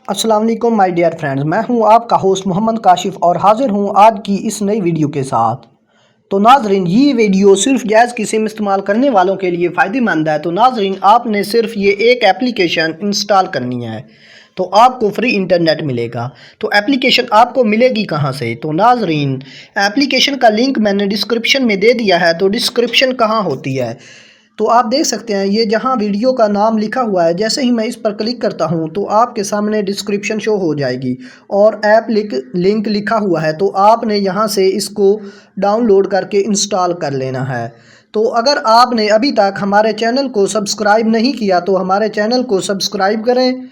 अस्सलाम वालेकुम my dear friends, मैं हूं आपका होस्ट मोहम्मद काशिफ और हाजिर हूं आज की इस नई वीडियो के साथ। तो नाजरीन, ये वीडियो सिर्फ जायज़ की सिम इस्तेमाल करने वालों के लिए फ़ायदेमंद है। तो नाजरीन, आपने सिर्फ ये एक एप्लीकेशन इंस्टॉल करनी है तो आपको फ्री इंटरनेट मिलेगा। तो एप्लीकेशन आपको मिलेगी कहाँ से? तो नाजरीन, एप्लीकेशन का लिंक मैंने डिस्क्रिप्शन में दे दिया है। तो डिस्क्रिप्शन कहाँ होती है? तो आप देख सकते हैं, ये जहां वीडियो का नाम लिखा हुआ है, जैसे ही मैं इस पर क्लिक करता हूं तो आपके सामने डिस्क्रिप्शन शो हो जाएगी और ऐप लिंक लिखा हुआ है। तो आपने यहां से इसको डाउनलोड करके इंस्टॉल कर लेना है। तो अगर आपने अभी तक हमारे चैनल को सब्सक्राइब नहीं किया तो हमारे चैनल को सब्सक्राइब करें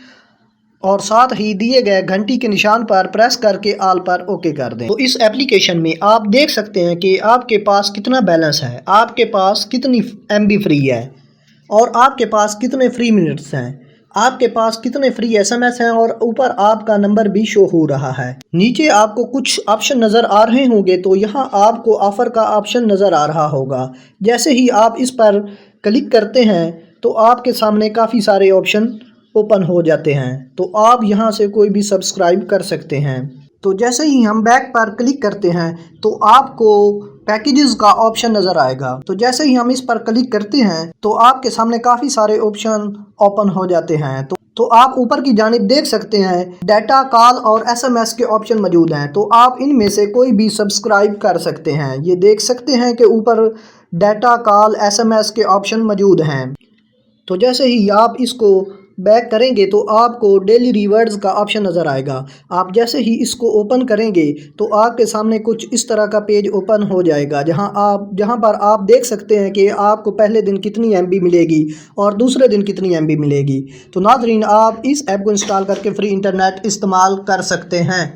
और साथ ही दिए गए घंटी के निशान पर प्रेस करके ऑल पर ओके कर दें। तो इस एप्लीकेशन में आप देख सकते हैं कि आपके पास कितना बैलेंस है, आपके पास कितनी एमबी फ्री है और आपके पास कितने फ्री मिनट्स हैं, आपके पास कितने फ्री एसएमएस हैं और ऊपर आपका नंबर भी शो हो रहा है। नीचे आपको कुछ ऑप्शन नज़र आ रहे होंगे, तो यहाँ आपको ऑफ़र का ऑप्शन नज़र आ रहा होगा। जैसे ही आप इस पर क्लिक करते हैं तो आपके सामने काफ़ी सारे ऑप्शन ओपन हो जाते हैं। तो आप यहां से कोई भी सब्सक्राइब कर सकते हैं। तो जैसे ही हम बैक पर क्लिक करते हैं तो आपको पैकेजेस का ऑप्शन नज़र आएगा। तो जैसे ही हम इस पर क्लिक करते हैं तो आपके सामने काफ़ी सारे ऑप्शन ओपन हो जाते हैं। तो आप ऊपर की जानिब देख सकते हैं डाटा, कॉल और एसएमएस के ऑप्शन मौजूद हैं। तो आप इनमें से कोई भी सब्सक्राइब कर सकते हैं। ये देख सकते हैं कि ऊपर डाटा, कॉल, एसएमएस के ऑप्शन मौजूद हैं। तो जैसे ही आप इसको बैक करेंगे तो आपको डेली रिवॉर्ड्स का ऑप्शन नज़र आएगा। आप जैसे ही इसको ओपन करेंगे तो आपके सामने कुछ इस तरह का पेज ओपन हो जाएगा, जहां पर आप देख सकते हैं कि आपको पहले दिन कितनी एमबी मिलेगी और दूसरे दिन कितनी एमबी मिलेगी। तो नाजरीन, आप इस ऐप को इंस्टॉल करके फ्री इंटरनेट इस्तेमाल कर सकते हैं।